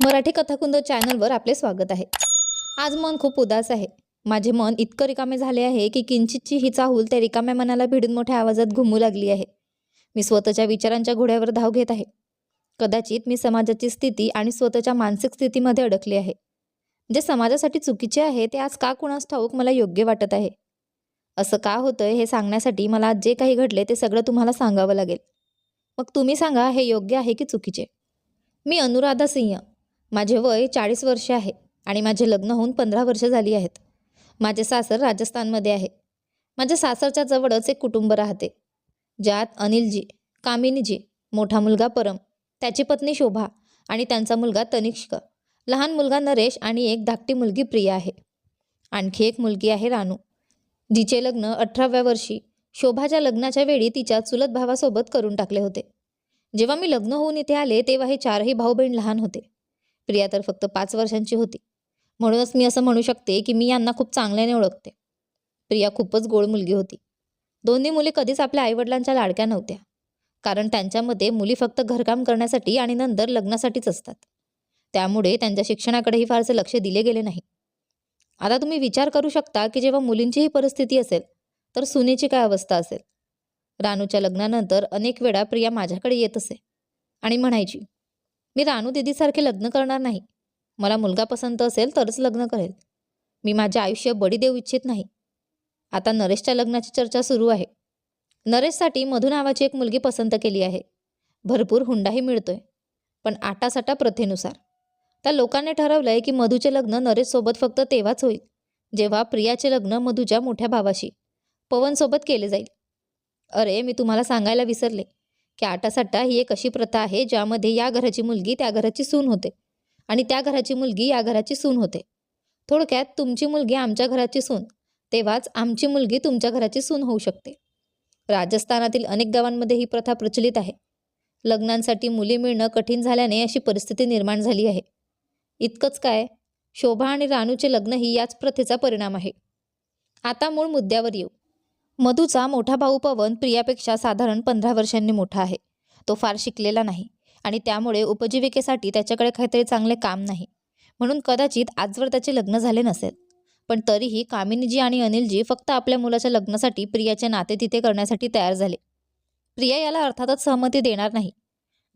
मराठी कथाकुंद चॅनलवर आपले स्वागत आहे. आज मन खूप उदास आहे. माझे मन इतकं रिकामे झाले आहे की किंचितची ही चाहूल त्या रिकाम्या मनाला भिडून मोठ्या आवाजात घुमू लागली आहे. मी स्वतःच्या विचारांच्या घोड्यावर धाव घेत आहे. कदाचित मी समाजाची स्थिती आणि स्वतःच्या मानसिक स्थितीमध्ये अडकले आहे. जे समाजासाठी चुकीचे आहे ते आज का कुणास ठाऊक मला योग्य वाटत आहे. असं का होतंय हे सांगण्यासाठी मला आज जे काही घडले ते सगळं तुम्हाला सांगावं लागेल. मग तुम्ही सांगा, हे योग्य आहे की चुकीचे. मी अनुराधा सिंह. माझे वय 40 वर्षे आहे आणि माझे लग्न होऊन 15 वर्ष झाली आहेत. माझे सासर राजस्थानमध्ये आहे. माझ्या सासरच्या जवळच एक कुटुंब राहते, ज्यात अनिलजी, कामिनीजी, मोठा मुलगा परम, त्याची पत्नी शोभा आणि त्यांचा मुलगा तनिष्क, लहान मुलगा नरेश आणि एक धाकटी मुलगी प्रिया आहे. आणखी एक मुलगी आहे रानू, जिचे लग्न 18व्या वर्षी शोभाच्या लग्नाच्या वेळी तिच्या चुलत भावासोबत करून टाकले होते. जेव्हा मी लग्न होऊन इथे आले तेव्हा हे चारही भाऊ बहीण लहान होते. प्रिया तर फक्त 5 वर्षांची होती. म्हणूनच मी असं म्हणू शकते की मी यांना खूप चांगल्याने ओळखते. प्रिया खूपच गोड मुलगी होती. दोन्ही मुली कधीच आपल्या आईवडिलांच्या लाडक्या नव्हत्या, कारण त्यांच्यामध्ये मुली फक्त घरकाम करण्यासाठी आणि नंतर लग्नासाठीच असतात. त्यामुळे त्यांच्या शिक्षणाकडेही फारसे लक्ष दिले गेले नाही. आता तुम्ही विचार करू शकता की जेव्हा मुलींची ही परिस्थिती असेल तर सुनेची काय अवस्था असेल. रानूच्या लग्नानंतर अनेक वेळा प्रिया माझ्याकडे येत असे आणि म्हणायची, मी रानू दीदीसारखे लग्न करणार नाही. मला मुलगा पसंत असेल तरच लग्न करेल. मी माझे आयुष्य बळी देऊ इच्छित नाही. आता नरेशच्या लग्नाची चर्चा सुरू आहे. नरेशसाठी मधू नावाची एक मुलगी पसंत केली आहे. भरपूर हुंडाही मिळतोय, पण आटासाटा प्रथेनुसार. त्या लोकांनी ठरवलंय की मधूचे लग्न नरेशसोबत फक्त तेव्हाच होईल जेव्हा प्रियाचे लग्न मधूच्या मोठ्या भावाशी पवनसोबत केले जाईल. अरे, मी तुम्हाला सांगायला विसरले की आटासाटा ही एक अशी प्रथा आहे ज्यामध्ये या घराची मुलगी त्या घराची सून होते आणि त्या घराची मुलगी या घराची सून होते. थोडक्यात तुमची मुलगी आमच्या घराची सून तेव्हाच आमची मुलगी तुमच्या घराची सून होऊ शकते. राजस्थानातील अनेक गावांमध्ये ही प्रथा प्रचलित आहे. लग्नांसाठी मुली मिळणं कठीण झाल्याने अशी परिस्थिती निर्माण झाली आहे. इतकंच काय, शोभा आणि रानूचे लग्नही याच प्रथेचा परिणाम आहे. आता मूळ मुद्द्यावर येऊ. मधूचा मोठा भाऊ पवन प्रियापेक्षा साधारण 15 वर्षांनी मोठा आहे. तो फार शिकलेला नाही आणि त्यामुळे उपजीविकेसाठी त्याच्याकडे काहीतरी चांगले काम नाही. म्हणून कदाचित आजवर त्याचे लग्न झाले नसेल. पण तरीही कामिनीजी आणि अनिलजी फक्त आपल्या मुलाच्या लग्नासाठी प्रियाचे नाते तिथे करण्यासाठी तयार झाले. प्रिया याला अर्थातच सहमती देणार नाही.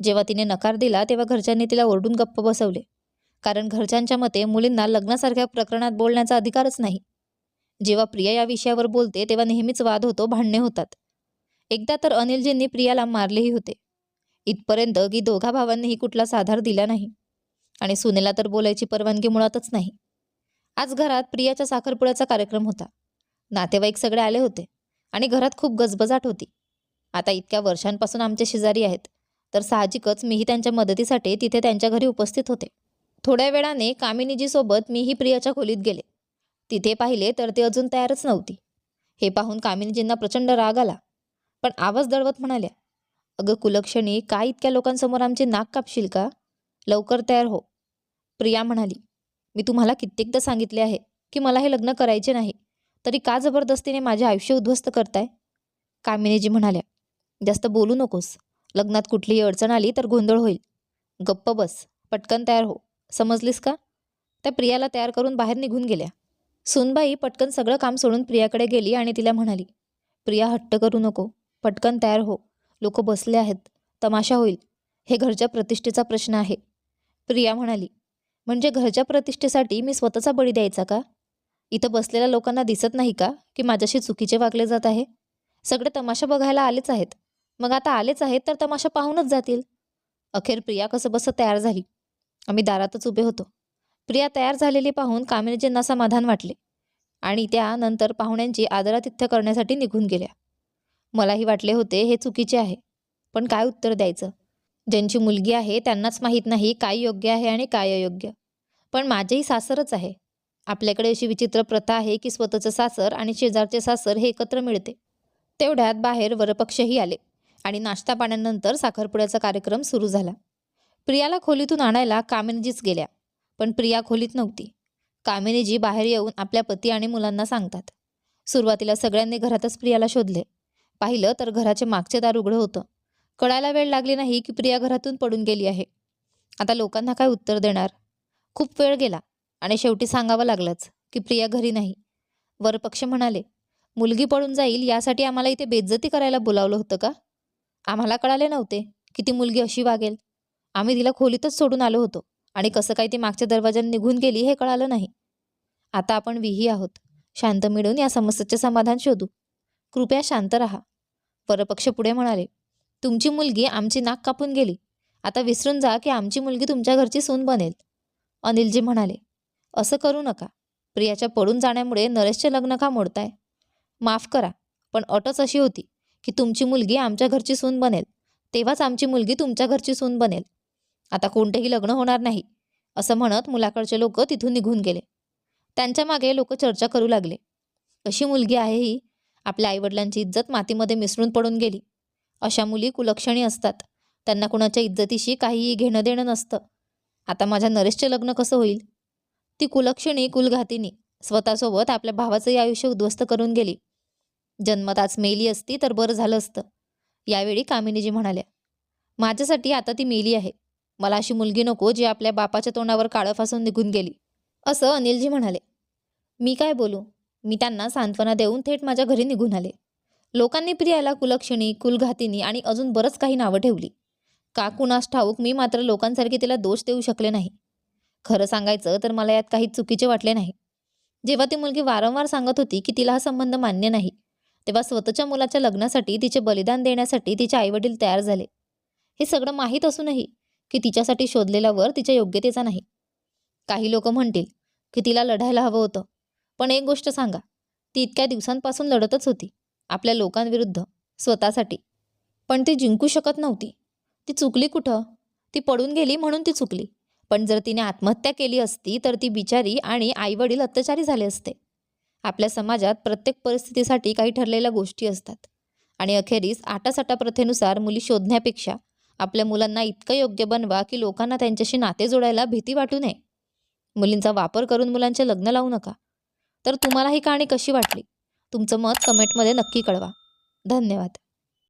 जेव्हा तिने नकार दिला तेव्हा घरच्यांनी तिला ओरडून गप्प बसवले, कारण घरच्यांच्या मते मुलींना लग्नासारख्या प्रकरणात बोलण्याचा अधिकारच नाही. जेव्हा प्रिया या विषयावर बोलते तेव्हा नेहमीच वाद होतो, भांडणे होतात. एकदा तर अनिलजींनी प्रियाला मारलेही होते. इथपर्यंत की दोघा भावांनीही कुठलाच आधार दिला नाही आणि सुनेला तर बोलायची परवानगी मुळातच नाही. आज घरात प्रियाच्या साखरपुड्याचा कार्यक्रम होता. नातेवाईक सगळे आले होते आणि घरात खूप गजबजाट होती. आता इतक्या वर्षांपासून आमचे शेजारी आहेत, तर साहजिकच मीही त्यांच्या मदतीसाठी तिथे त्यांच्या घरी उपस्थित होते. थोड्या वेळाने कामिनीजीसोबत मीही प्रियाच्या खोलीत गेले. तिथे पाहिले तर ती अजून तयारच नव्हती. हे पाहून कामिनीजींना प्रचंड राग आला, पण आवाज दळवत म्हणाल्या, अगं कुलक्षणी, काय इतक्या लोकांसमोर आमचे नाक कापशील का? लवकर तयार हो. प्रिया म्हणाली, मी तुम्हाला कित्येकदा सांगितले आहे की मला हे लग्न करायचे नाही, तरी का जबरदस्तीने माझे आयुष्य उद्ध्वस्त करताय? कामिनीजी म्हणाल्या, जास्त बोलू नकोस. लग्नात कुठलीही अडचण आली तर गोंधळ होईल. गप्प बस, पटकन तयार हो, समजलीस का? त्या प्रियाला तयार करून बाहेर निघून गेल्या. सुनबाई पटकन सगळं काम सोडून प्रियाकडे गेली आणि तिला म्हणाली, प्रिया, हट्ट करू नको, पटकन तयार हो. लोक बसले आहेत, तमाशा होईल. हे घरच्या प्रतिष्ठेचा प्रश्न आहे. प्रिया म्हणाली, म्हणजे घरच्या प्रतिष्ठेसाठी मी स्वतःचा बळी द्यायचा का? इथं बसलेल्या लोकांना दिसत नाही का की माझ्याशी चुकीचे वागले जात आहे? सगळे तमाशा बघायला आलेच आहेत, मग आता आलेच आहेत तर तमाशा पाहूनच जातील. अखेर प्रिया कसं बसं तयार झाली. आम्ही दारातच उभे होतो. प्रिया तयार झालेली पाहून कामिनीजींना समाधान वाटले आणि त्यानंतर पाहुण्यांची आदरातिथ्य करण्यासाठी निघून गेल्या. मलाही वाटले होते हे चुकीचे आहे, पण काय उत्तर द्यायचं? ज्यांची मुलगी आहे त्यांनाच माहीत नाही काय योग्य आहे आणि काय अयोग्य. पण माझेही सासरच आहे. आपल्याकडे अशी विचित्र प्रथा आहे की स्वतःचं सासर आणि शेजारचे सासर हे एकत्र मिळते. तेवढ्यात बाहेर वरपक्षही आले आणि नाश्ता पाण्यानंतर साखरपुड्याचा कार्यक्रम सुरू झाला. प्रियाला खोलीतून आणायला कामिनीजीच गेल्या, पण प्रिया खोलीत नव्हती. कामिनीजी बाहेर येऊन आपल्या पती आणि मुलांना सांगतात. सुरुवातीला सगळ्यांनी घरातच प्रियाला शोधले. पाहिलं तर घराचे मागचे दार उघडं होतं. कळायला वेळ लागली नाही की प्रिया घरातून पडून गेली आहे. आता लोकांना काय उत्तर देणार? खूप वेळ गेला आणि शेवटी सांगावं लागलंच की प्रिया घरी नाही. वरपक्ष म्हणाले, मुलगी पळून जाईल यासाठी आम्हाला इथे बेइज्जती करायला बोलावलं होतं का? आम्हाला कळाले नव्हते की ती मुलगी अशी वागेल. आम्ही तिला खोलीतच सोडून आलो होतो आणि कसं काय ती मागच्या दरवाजाने निघून गेली हे कळालं नाही. आता आपण विही आहोत. शांत मिळून या समस्येचे समाधान शोधू. कृपया शांत राहा. वरपक्ष पुढे म्हणाले, तुमची मुलगी आमची नाक कापून गेली. आता विसरून जा की आमची मुलगी तुमच्या घरची सून बनेल. अनिलजी म्हणाले, असं करू नका. प्रियाच्या पडून जाण्यामुळे नरेशचे लग्न का मोडताय? माफ करा, पण अटच अशी होती की तुमची मुलगी आमच्या घरची सून बनेल, तेव्हाच आमची मुलगी तुमच्या घरची सून बनेल. आता कोणतेही लग्न होणार नाही, असं म्हणत मुलाकडचे लोक तिथून निघून गेले. त्यांच्या मागे लोक चर्चा करू लागले. कशी मुलगी आहे ही? आपल्या आईवडिलांची इज्जत मातीमध्ये मिसळून पडून गेली. अशा मुली कुलक्षणी असतात. त्यांना कुणाच्या इज्जतीशी काहीही घेणं देणं नसतं. आता माझ्या नरेशचे लग्न कसं होईल? ती कुलक्षणी कुलघातिनी स्वतःसोबत आपल्या भावाचंही आयुष्य उद्ध्वस्त करून गेली. जन्मताच मेली असती तर बरं झालं असतं. यावेळी कामिनीजी म्हणाल्या, माझ्यासाठी आता ती मेली आहे. मला अशी मुलगी नको जी आपल्या बापाच्या तोंडावर काळं फासून निघून गेली. असं अनिलजी म्हणाले. मी काय बोलू? मी त्यांना सांत्वना देऊन थेट माझ्या घरी निघून आले. लोकांनी प्रियाला कुलक्षणी, कुलघातिनी आणि अजून बरंच काही नावं ठेवली. का कुणास ठाऊक, मी मात्र लोकांसारखी तिला दोष देऊ शकले नाही. खरं सांगायचं तर मला यात काही चुकीचे वाटले नाही. जेव्हा ती मुलगी वारंवार सांगत होती की तिला हा संबंध मान्य नाही, तेव्हा स्वतःच्या मुलाच्या लग्नासाठी तिचे बलिदान देण्यासाठी तिचे आईवडील तयार झाले. हे सगळं माहीत असूनही की तिच्यासाठी शोधलेला वर तिच्या योग्यतेचा नाही. काही लोक म्हणतील की तिला लढायला हवं होतं, पण एक गोष्ट सांगा, ती इतक्या दिवसांपासून लढतच होती आपल्या लोकांविरुद्ध, स्वतःसाठी. पण ती जिंकू शकत नव्हती. ती चुकली कुठं? ती पडून गेली म्हणून ती चुकली. पण जर तिने आत्महत्या केली असती तर ती बिचारी आणि आईवडील अत्याचारी झाले असते. आपल्या समाजात प्रत्येक परिस्थितीसाठी काही ठरलेल्या गोष्टी असतात आणि अखेरीस आटासाटा प्रथेनुसार मुली शोधण्यापेक्षा आपल्या मुलांना इतकं योग्य बनवा की लोकांना त्यांच्याशी नाते जोडायला भीती वाटू नये. मुलींचा वापर करून मुलांचे लग्न लावू नका. तर तुम्हाला ही कहाणी कशी वाटली? तुमचं मत कमेंटमध्ये नक्की कळवा. धन्यवाद.